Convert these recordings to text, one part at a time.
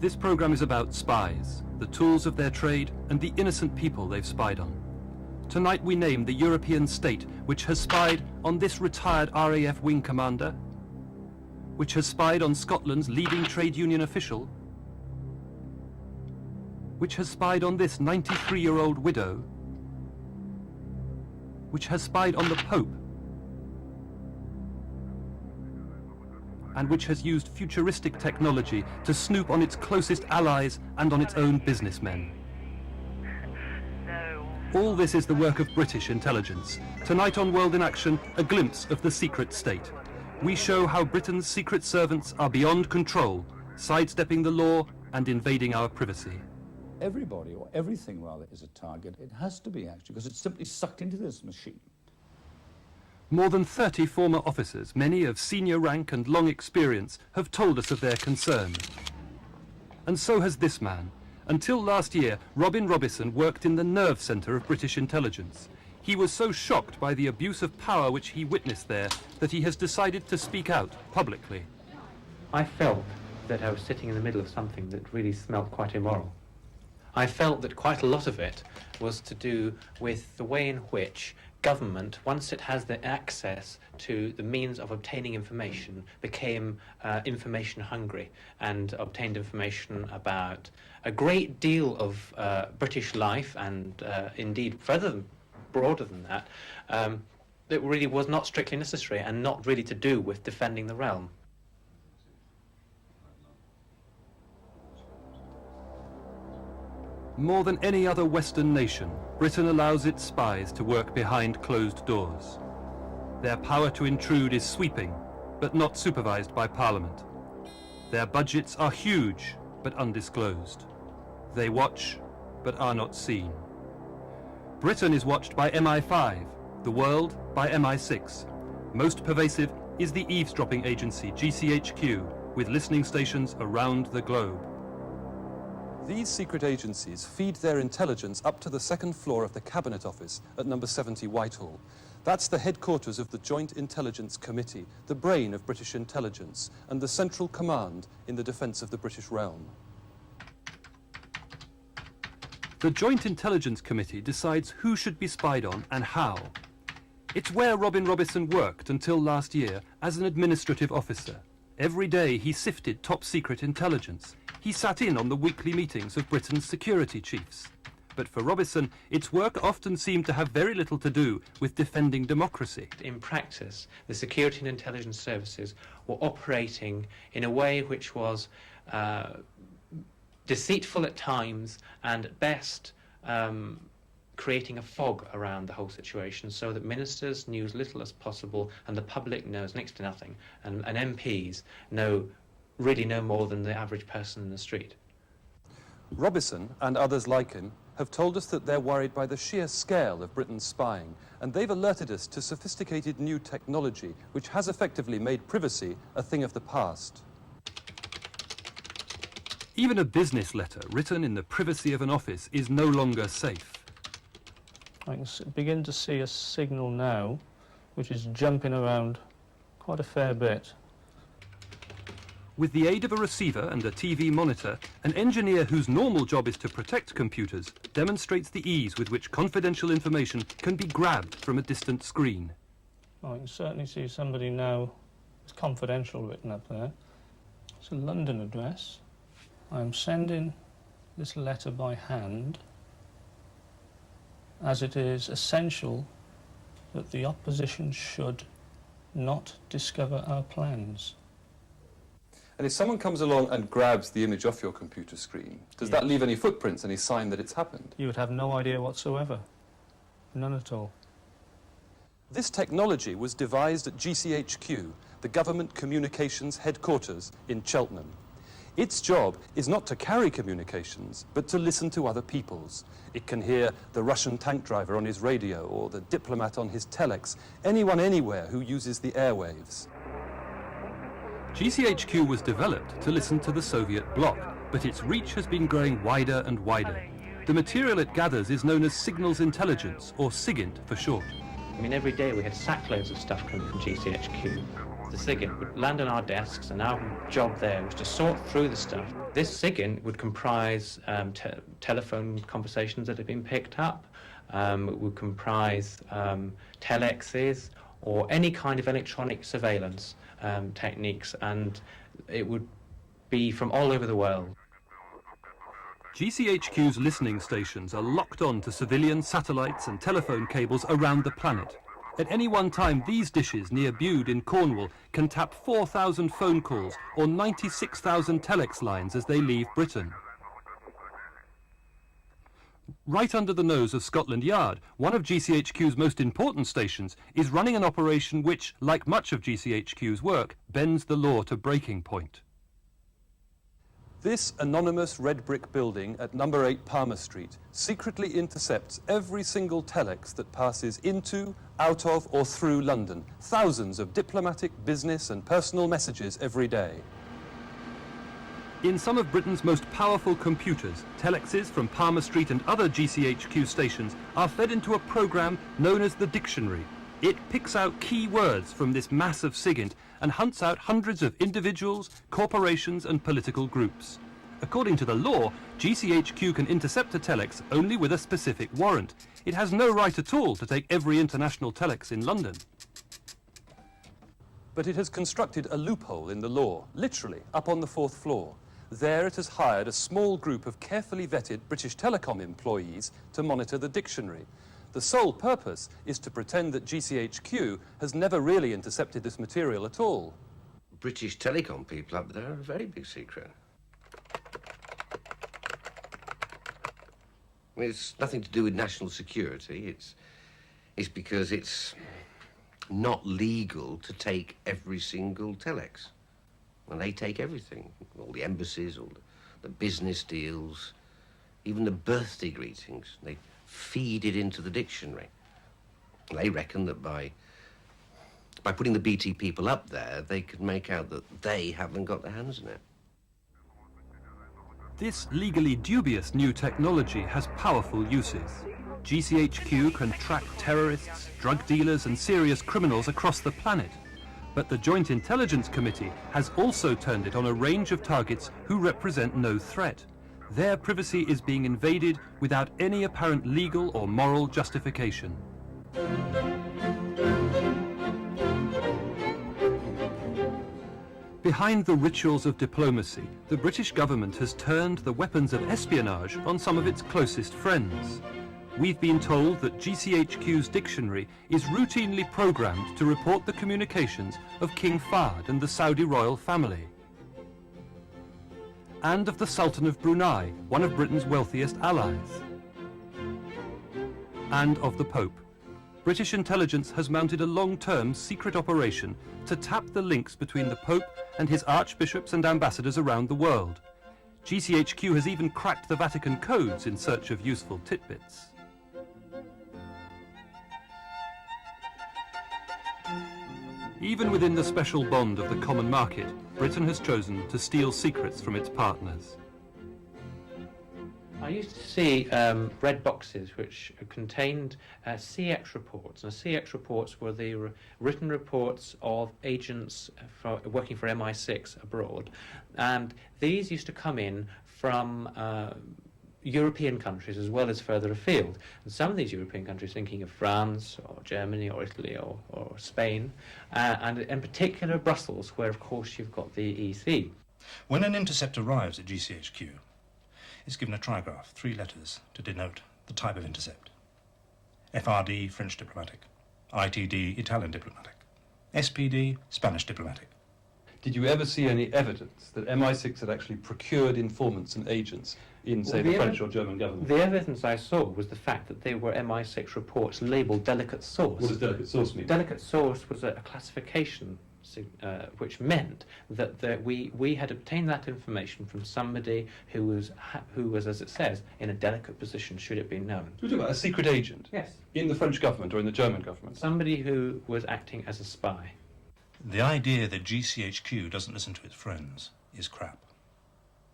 This program is about spies, the tools of their trade, and the innocent people they've spied on. Tonight we name the European state which has spied on this retired RAF wing commander, which has spied on Scotland's leading trade union official, which has spied on this 93-year-old widow, which has spied on the Pope, and which has used futuristic technology to snoop on its closest allies and on its own businessmen. All this is the work of British intelligence. Tonight on World in Action, a glimpse of the secret state. We show how Britain's secret servants are beyond control, sidestepping the law and invading our privacy. Everybody, or everything rather, is a target. It has to be, actually, because it's simply sucked into this machine. More than 30 former officers, many of senior rank and long experience, have told us of their concerns. And so has this man. Until last year, Robison worked in the nerve centre of British intelligence. He was so shocked by the abuse of power which he witnessed there that he has decided to speak out publicly. I felt that I was sitting in the middle of something that really smelt quite immoral. I felt that quite a lot of it was to do with the way in which government, once it has the access to the means of obtaining information, became information hungry and obtained information about a great deal of British life and indeed broader than that, that really was not strictly necessary and not really to do with defending the realm. More than any other Western nation, Britain allows its spies to work behind closed doors. Their power to intrude is sweeping, but not supervised by Parliament. Their budgets are huge, but undisclosed. They watch, but are not seen. Britain is watched by MI5, the world by MI6. Most pervasive is the eavesdropping agency GCHQ, with listening stations around the globe. These secret agencies feed their intelligence up to the second floor of the Cabinet Office at number 70 Whitehall. That's the headquarters of the Joint Intelligence Committee, the brain of British intelligence, and the central command in the defence of the British realm. The Joint Intelligence Committee decides who should be spied on and how. It's where Robison worked until last year as an administrative officer. Every day he sifted top-secret intelligence. He sat in on the weekly meetings of Britain's security chiefs. But for Robison, its work often seemed to have very little to do with defending democracy. In practice, the security and intelligence services were operating in a way which was deceitful at times and at best creating a fog around the whole situation so that ministers knew as little as possible and the public knows next to nothing, and MPs really know more than the average person in the street. Robison and others like him have told us that they're worried by the sheer scale of Britain's spying, and they've alerted us to sophisticated new technology which has effectively made privacy a thing of the past. Even a business letter written in the privacy of an office is no longer safe. I can begin to see a signal now which is jumping around quite a fair bit. With the aid of a receiver and a TV monitor, an engineer whose normal job is to protect computers demonstrates the ease with which confidential information can be grabbed from a distant screen. I can certainly see somebody now. It's confidential written up there. It's a London address. I'm sending this letter by hand, as it is essential that the opposition should not discover our plans. And if someone comes along and grabs the image off your computer screen, does that leave any footprints, any sign that it's happened? You would have no idea whatsoever. None at all. This technology was devised at GCHQ, the Government Communications Headquarters in Cheltenham. Its job is not to carry communications, but to listen to other people's. It can hear the Russian tank driver on his radio or the diplomat on his telex, anyone anywhere who uses the airwaves. GCHQ was developed to listen to the Soviet bloc, but its reach has been growing wider and wider. The material it gathers is known as signals intelligence, or SIGINT for short. I mean, every day we had sackloads of stuff coming from GCHQ. the SIGINT would land on our desks, and our job there was to sort through the stuff. This SIGINT would comprise telephone conversations that had been picked up, it would comprise telexes, or any kind of electronic surveillance techniques, and it would be from all over the world. GCHQ's listening stations are locked on to civilian satellites and telephone cables around the planet. At any one time, these dishes near Bude in Cornwall can tap 4,000 phone calls or 96,000 telex lines as they leave Britain. Right under the nose of Scotland Yard, one of GCHQ's most important stations is running an operation which, like much of GCHQ's work, bends the law to breaking point. This anonymous red brick building at number 8 Palmer Street secretly intercepts every single telex that passes into, out of or through London. Thousands of diplomatic, business and personal messages every day. In some of Britain's most powerful computers, telexes from Palmer Street and other GCHQ stations are fed into a program known as the dictionary. It picks out key words from this mass of SIGINT and hunts out hundreds of individuals, corporations and political groups. According to the law, GCHQ can intercept a telex only with a specific warrant. It has no right at all to take every international telex in London. But it has constructed a loophole in the law, literally, up on the 4th floor. There it has hired a small group of carefully vetted British Telecom employees to monitor the dictionary. The sole purpose is to pretend that GCHQ has never really intercepted this material at all. British Telecom people up there are a very big secret. I mean, it's nothing to do with national security. It's because it's not legal to take every single telex. And they take everything, all the embassies, all the business deals, even the birthday greetings. They feed it into the dictionary. They reckon that by putting the BT people up there, they could make out that they haven't got their hands in it. This legally dubious new technology has powerful uses. GCHQ can track terrorists, drug dealers and serious criminals across the planet. But the Joint Intelligence Committee has also turned it on a range of targets who represent no threat. Their privacy is being invaded without any apparent legal or moral justification. Behind the rituals of diplomacy, the British government has turned the weapons of espionage on some of its closest friends. We've been told that GCHQ's dictionary is routinely programmed to report the communications of King Fahd and the Saudi royal family, and of the Sultan of Brunei, one of Britain's wealthiest allies, and of the Pope. British intelligence has mounted a long-term secret operation to tap the links between the Pope and his archbishops and ambassadors around the world. GCHQ has even cracked the Vatican codes in search of useful tidbits. Even within the special bond of the common market, Britain has chosen to steal secrets from its partners. I used to see red boxes which contained CX reports. And CX reports were the written reports of agents working for MI6 abroad. And these used to come in from European countries as well as further afield. And some of these European countries, thinking of France or Germany or Italy or Spain, and in particular Brussels, where of course you've got the EC. When an intercept arrives at GCHQ, it's given a trigraph, 3 letters, to denote the type of intercept. FRD, French diplomatic. ITD, Italian diplomatic. SPD, Spanish diplomatic. Did you ever see any evidence that MI6 had actually procured informants and agents in, say, the French or German government? The evidence I saw was the fact that they were MI6 reports labelled delicate source. What does delicate source mean? Delicate source was a classification which meant that we had obtained that information from somebody who was, as it says, in a delicate position should it be known. You're talking about a secret agent? Yes. In the French government or in the German government? Somebody who was acting as a spy. The idea that GCHQ doesn't listen to its friends is crap,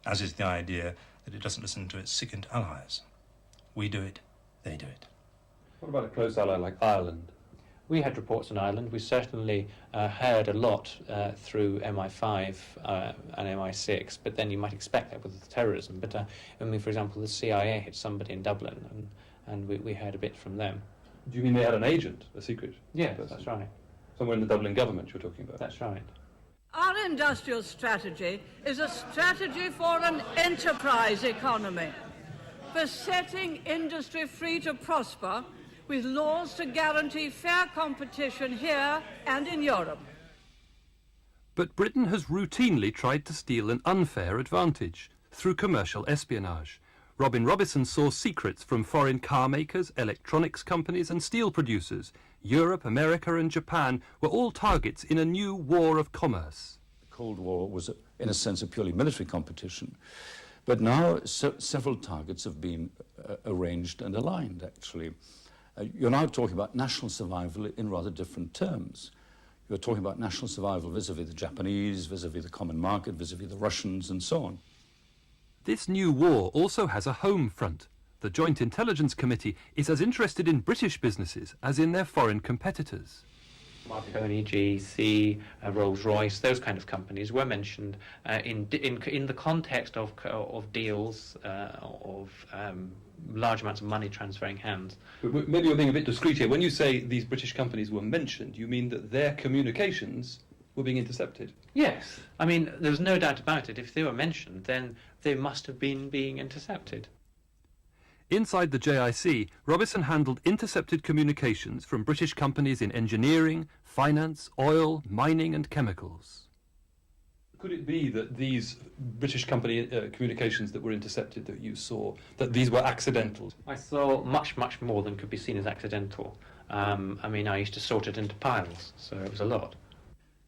as is the idea that it doesn't listen to its SIGINT allies. We do it, they do it. What about a close ally like Ireland? We had reports in Ireland. We certainly heard a lot through MI5 and MI6, but then you might expect that with terrorism. But I mean, for example, the CIA hit somebody in Dublin, and we heard a bit from them. Do you mean they had an agent, a secret? Yeah, person? that's right. Somewhere in the Dublin government you're talking about? That's right. Our industrial strategy is a strategy for an enterprise economy, for setting industry free to prosper with laws to guarantee fair competition here and in Europe. But Britain has routinely tried to steal an unfair advantage through commercial espionage. Robison saw secrets from foreign car makers, electronics companies and steel producers. Europe, America and Japan were all targets in a new war of commerce. The Cold War was, in a sense, a purely military competition. But now several targets have been arranged and aligned, actually. You're now talking about national survival in rather different terms. You're talking about national survival vis-à-vis the Japanese, vis-à-vis the common market, vis-à-vis the Russians and so on. This new war also has a home front. The Joint Intelligence Committee is as interested in British businesses as in their foreign competitors. Marconi, GC, Rolls-Royce, those kind of companies were mentioned in the context of deals, of large amounts of money transferring hands. But maybe you're being a bit discreet here. When you say these British companies were mentioned, you mean that their communications were being intercepted? Yes. I mean, there's no doubt about it. If they were mentioned, then they must have been being intercepted. Inside the JIC, Robison handled intercepted communications from British companies in engineering, finance, oil, mining and chemicals. Could it be that these British company communications that were intercepted that you saw, that these were accidental? I saw much, much more than could be seen as accidental. I mean, I used to sort it into piles, so it was a lot.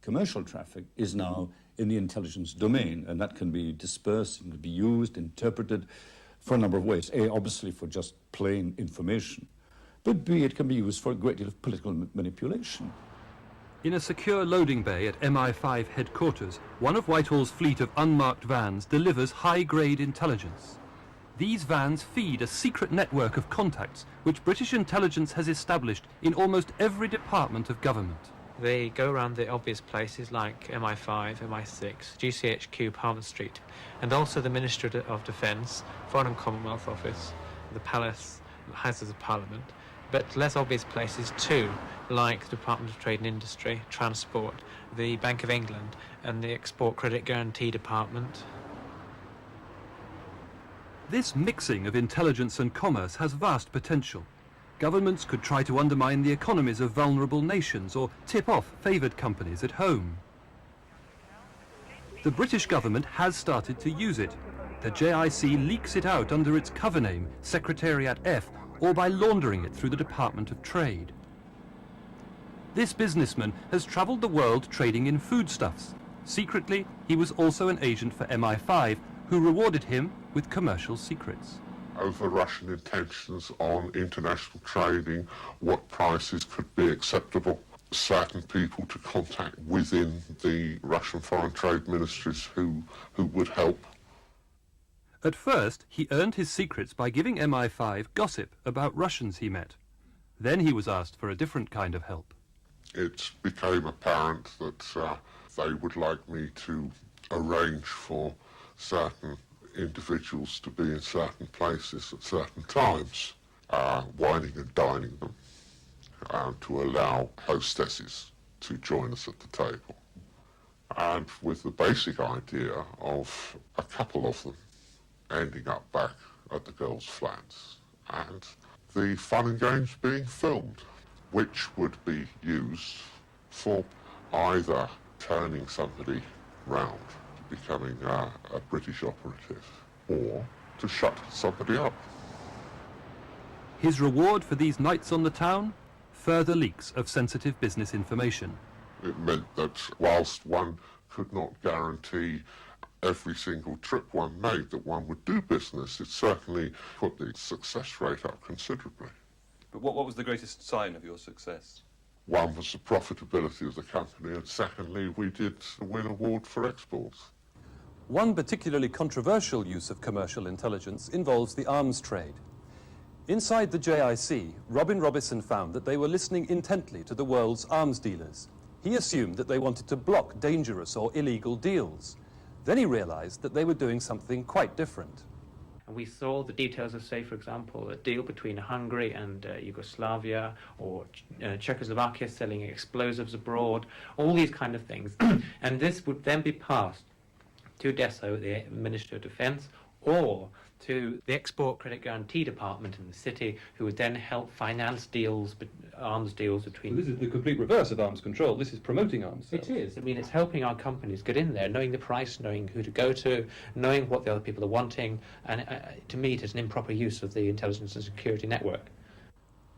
Commercial traffic is now in the intelligence domain, and that can be dispersed and can be used, interpreted for a number of ways. A, obviously for just plain information, but B, it can be used for a great deal of political manipulation. In a secure loading bay at MI5 headquarters, one of Whitehall's fleet of unmarked vans delivers high-grade intelligence. These vans feed a secret network of contacts which British intelligence has established in almost every department of government. They go around the obvious places like MI5, MI6, GCHQ, Parliament Street, and also the Ministry of Defence, Foreign and Commonwealth Office, the Palace, the Houses of Parliament, but less obvious places too, like the Department of Trade and Industry, Transport, the Bank of England, and the Export Credit Guarantee Department. This mixing of intelligence and commerce has vast potential. Governments could try to undermine the economies of vulnerable nations or tip off favoured companies at home. The British government has started to use it. The JIC leaks it out under its cover name, Secretariat F, or by laundering it through the Department of Trade. This businessman has travelled the world trading in foodstuffs. Secretly, he was also an agent for MI5, who rewarded him with commercial secrets. Over Russian intentions on international trading, what prices could be acceptable, certain people to contact within the Russian foreign trade ministries who would help. At first, he earned his secrets by giving MI5 gossip about Russians he met. Then he was asked for a different kind of help. It became apparent that they would like me to arrange for certain individuals to be in certain places at certain times, wining and dining them, to allow hostesses to join us at the table. And with the basic idea of a couple of them ending up back at the girls' flats, and the fun and games being filmed, which would be used for either turning somebody round, becoming a British operative, or to shut somebody up. His reward for these nights on the town? Further leaks of sensitive business information. It meant that whilst one could not guarantee every single trip one made that one would do business, it certainly put the success rate up considerably. But what was the greatest sign of your success? One was the profitability of the company, and secondly, we did win an award for exports. One particularly controversial use of commercial intelligence involves the arms trade. Inside the JIC, Robin Robison found that they were listening intently to the world's arms dealers. He assumed that they wanted to block dangerous or illegal deals. Then he realized that they were doing something quite different. And we saw the details of, say, for example, a deal between Hungary and Yugoslavia, or Czechoslovakia selling explosives abroad, all these kind of things. And this would then be passed to DESO, the Ministry of Defence, or to the Export Credit Guarantee Department in the city, who would then help finance deals, arms deals between... This is the complete reverse of arms control. This is promoting arms sales. It is. I mean, it's helping our companies get in there, knowing the price, knowing who to go to, knowing what the other people are wanting, and to me it is an improper use of the intelligence and security network.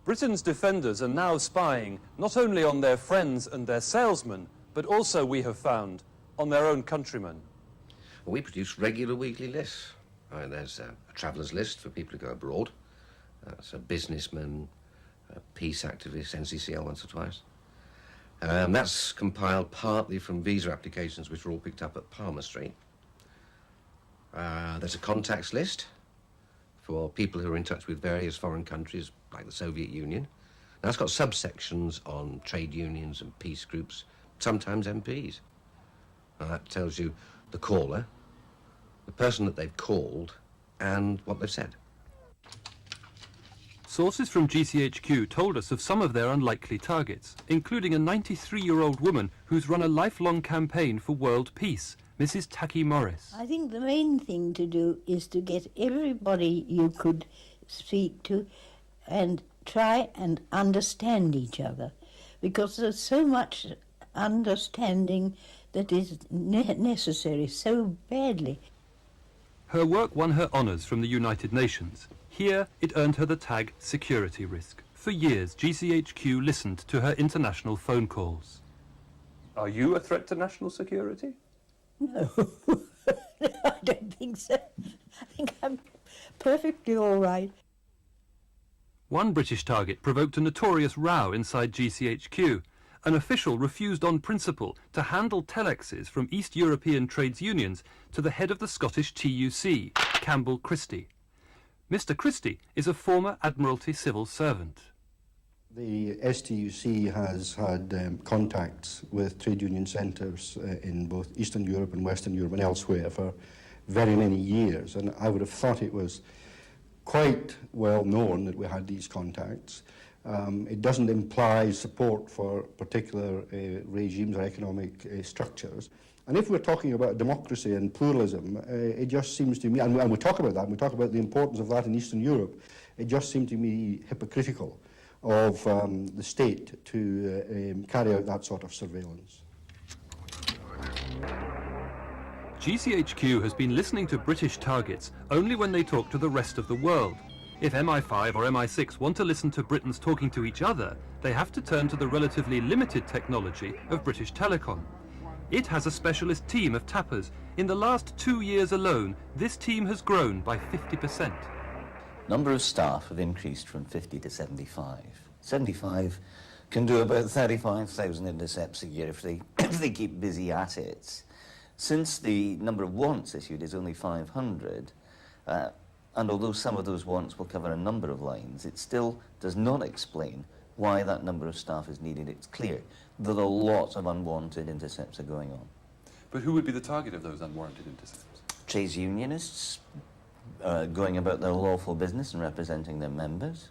Britain's defenders are now spying not only on their friends and their salesmen, but also, we have found, on their own countrymen. We produce regular weekly lists. There's a traveller's list for people who go abroad. That's a businessman, a peace activist, NCCL once or twice. That's compiled partly from visa applications which were all picked up at Palmer Street. There's a contacts list for people who are in touch with various foreign countries, like the Soviet Union. Now, it's got subsections on trade unions and peace groups, sometimes MPs. Now, that tells you the caller, the person that they've called, and what they've said. Sources from GCHQ told us of some of their unlikely targets, including a 93-year-old woman who's run a lifelong campaign for world peace, Mrs. Taki Morris. I think the main thing to do is to get everybody you could speak to and try and understand each other, because there's so much understanding that is necessary so badly. Her work won her honours from the United Nations. Here, it earned her the tag security risk. For years, GCHQ listened to her international phone calls. Are you a threat to national security? No, I don't think so. I think I'm perfectly all right. One British target provoked a notorious row inside GCHQ. An official refused on principle to handle telexes from East European trades unions to the head of the Scottish TUC, Campbell Christie. Mr. Christie is a former Admiralty civil servant. The STUC has had contacts with trade union centres in both Eastern Europe and Western Europe and elsewhere for very many years, and I would have thought it was quite well known that we had these contacts. It doesn't imply support for particular regimes or economic structures. And if we're talking about democracy and pluralism, it just seems to me, and we talk about that, and we talk about the importance of that in Eastern Europe, it just seems to me hypocritical of the state to carry out that sort of surveillance. GCHQ has been listening to British targets only when they talk to the rest of the world. If MI5 or MI6 want to listen to Britons talking to each other, they have to turn to the relatively limited technology of British Telecom. It has a specialist team of tappers. In the last 2 years alone, this team has grown by 50%. Number of staff have increased from 50 to 75. 75 can do about 35,000 intercepts a year if they keep busy at it. Since the number of warrants issued is only 500, and although some of those warrants will cover a number of lines, it still does not explain why that number of staff is needed. It's clear that a lot of unwanted intercepts are going on. But who would be the target of those unwarranted intercepts? Trades unionists going about their lawful business and representing their members,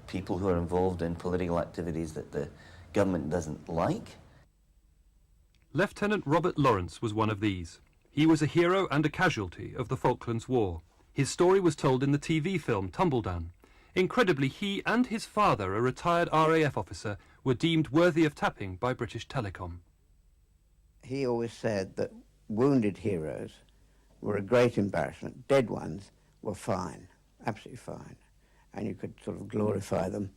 people who are involved in political activities that the government doesn't like. Lieutenant Robert Lawrence was one of these. He was a hero and a casualty of the Falklands War. His story was told in the TV film Tumbledown. Incredibly, he and his father, a retired RAF officer, were deemed worthy of tapping by British Telecom. He always said that wounded heroes were a great embarrassment. Dead ones were fine, absolutely fine, and you could sort of glorify them.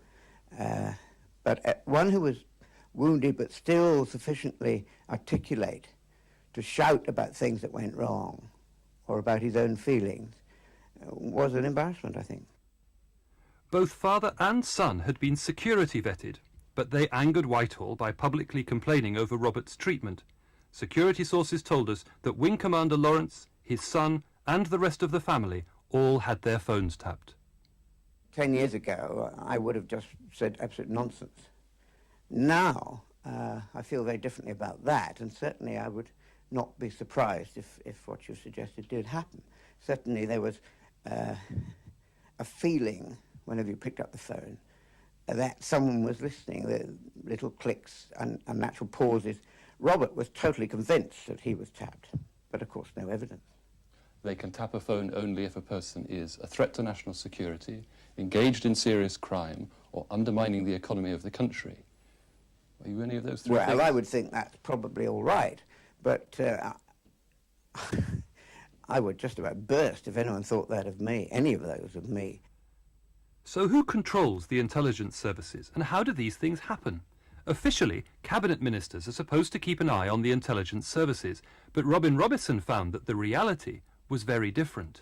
But one who was wounded but still sufficiently articulate to shout about things that went wrong or about his own feelings was an embarrassment, I think. Both father and son had been security vetted, but they angered Whitehall by publicly complaining over Robert's treatment. Security sources told us that Wing Commander Lawrence, his son, and the rest of the family all had their phones tapped. 10 years ago, I would have just said absolute nonsense. Now, I feel very differently about that, and certainly I would not be surprised if what you suggested did happen. Certainly there was a feeling, whenever you picked up the phone, that someone was listening, the little clicks and unnatural pauses. Robert was totally convinced that he was tapped, but of course no evidence. They can tap a phone only if a person is a threat to national security, engaged in serious crime, or undermining the economy of the country. Are you any of those three things? Well, I would think that's probably all right, but I would just about burst if anyone thought that of me, any of those of me. So who controls the intelligence services, and how do these things happen? Officially, cabinet ministers are supposed to keep an eye on the intelligence services, but Robison found that the reality was very different.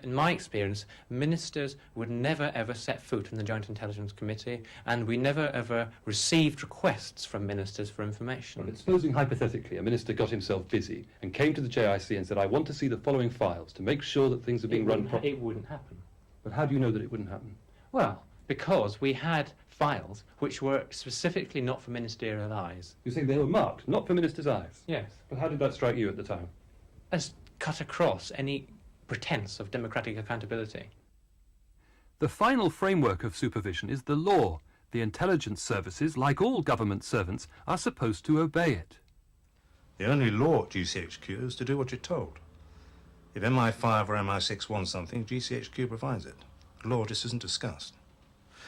In my experience, ministers would never ever set foot in the Joint Intelligence Committee, and we never ever received requests from ministers for information. Well, supposing hypothetically a minister got himself busy and came to the JIC and said, I want to see the following files to make sure that things are being run properly. It wouldn't happen. But how do you know that it wouldn't happen? Well, because we had files which were specifically not for ministerial eyes. You're saying they were marked, not for ministers' eyes? Yes. But how did that strike you at the time? As cut across any pretense of democratic accountability. The final framework of supervision is the law. The intelligence services, like all government servants, are supposed to obey it. The only law at GCHQ is to do what you're told. If MI5 or MI6 wants something, GCHQ provides it. The law just isn't discussed.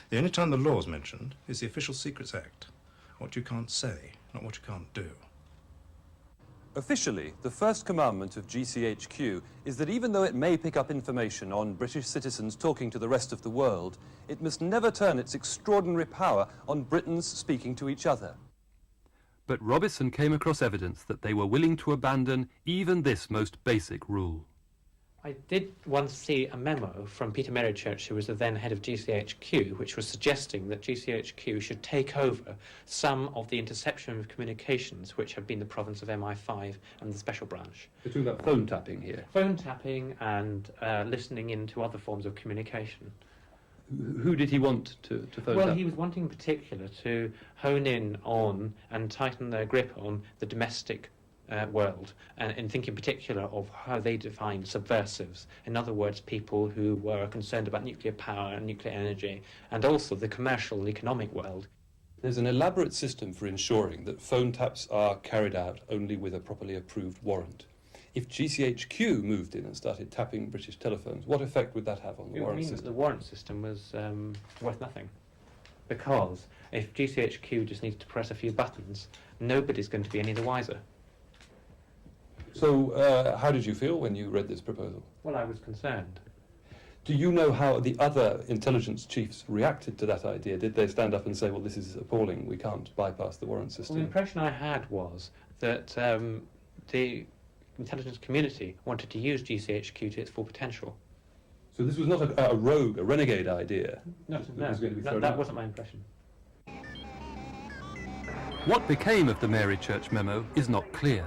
The only time the law is mentioned is the Official Secrets Act. What you can't say, not what you can't do. Officially, the first commandment of GCHQ is that even though it may pick up information on British citizens talking to the rest of the world, it must never turn its extraordinary power on Britons speaking to each other. But Robison came across evidence that they were willing to abandon even this most basic rule. I did once see a memo from Peter Merrichurch, who was the then head of GCHQ, which was suggesting that GCHQ should take over some of the interception of communications which had been the province of MI5 and the Special Branch. You're talking about phone tapping here? Phone tapping and listening into other forms of communication. Who did he want to phone Well, tap? he was wanting in particular to hone in on and tighten their grip on the domestic world, and in thinking in particular of how they defined subversives. In other words, people who were concerned about nuclear power and nuclear energy, and also the commercial and economic world. There's an elaborate system for ensuring that phone taps are carried out only with a properly approved warrant. If GCHQ moved in and started tapping British telephones, what effect would that have on the warrant system? The warrant system was worth nothing, because if GCHQ just needs to press a few buttons, nobody's going to be any the wiser. So, how did you feel when you read this proposal? Well, I was concerned. Do you know how the other intelligence chiefs reacted to that idea? Did they stand up and say, well, this is appalling, we can't bypass the warrant system? Well, the impression I had was that the intelligence community wanted to use GCHQ to its full potential. So this was not a rogue, a renegade idea? No, that wasn't my impression. What became of the Merrichurch memo is not clear.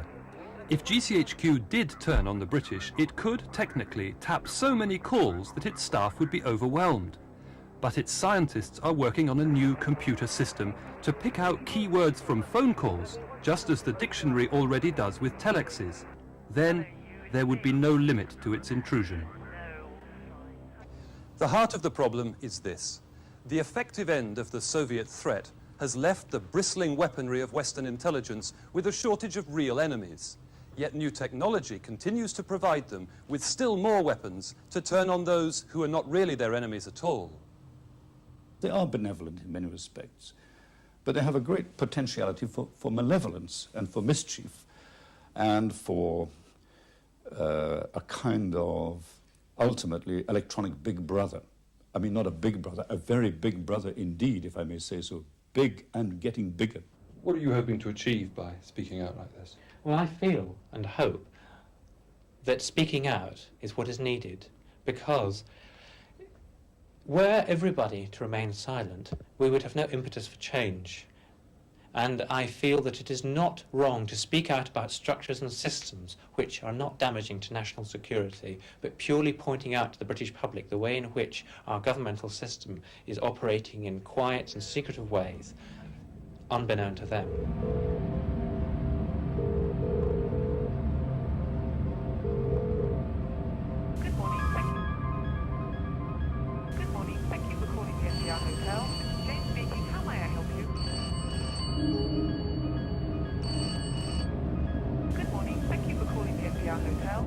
If GCHQ did turn on the British, it could, technically, tap so many calls that its staff would be overwhelmed. But its scientists are working on a new computer system to pick out keywords from phone calls, just as the dictionary already does with telexes. Then, there would be no limit to its intrusion. The heart of the problem is this. The effective end of the Soviet threat has left the bristling weaponry of Western intelligence with a shortage of real enemies. Yet new technology continues to provide them with still more weapons to turn on those who are not really their enemies at all. They are benevolent in many respects, but they have a great potentiality for malevolence and for mischief and for a kind of, ultimately, electronic big brother. I mean, not a big brother, a very big brother indeed, if I may say so, big and getting bigger. What are you hoping to achieve by speaking out like this? Well, I feel and hope that speaking out is what is needed, because were everybody to remain silent, we would have no impetus for change. And I feel that it is not wrong to speak out about structures and systems which are not damaging to national security, but purely pointing out to the British public the way in which our governmental system is operating in quiet and secretive ways, unbeknown to them. Good morning, thank you for calling the SDR Hotel. Jane speaking, how may I help you? Good morning, thank you for calling the SDR Hotel.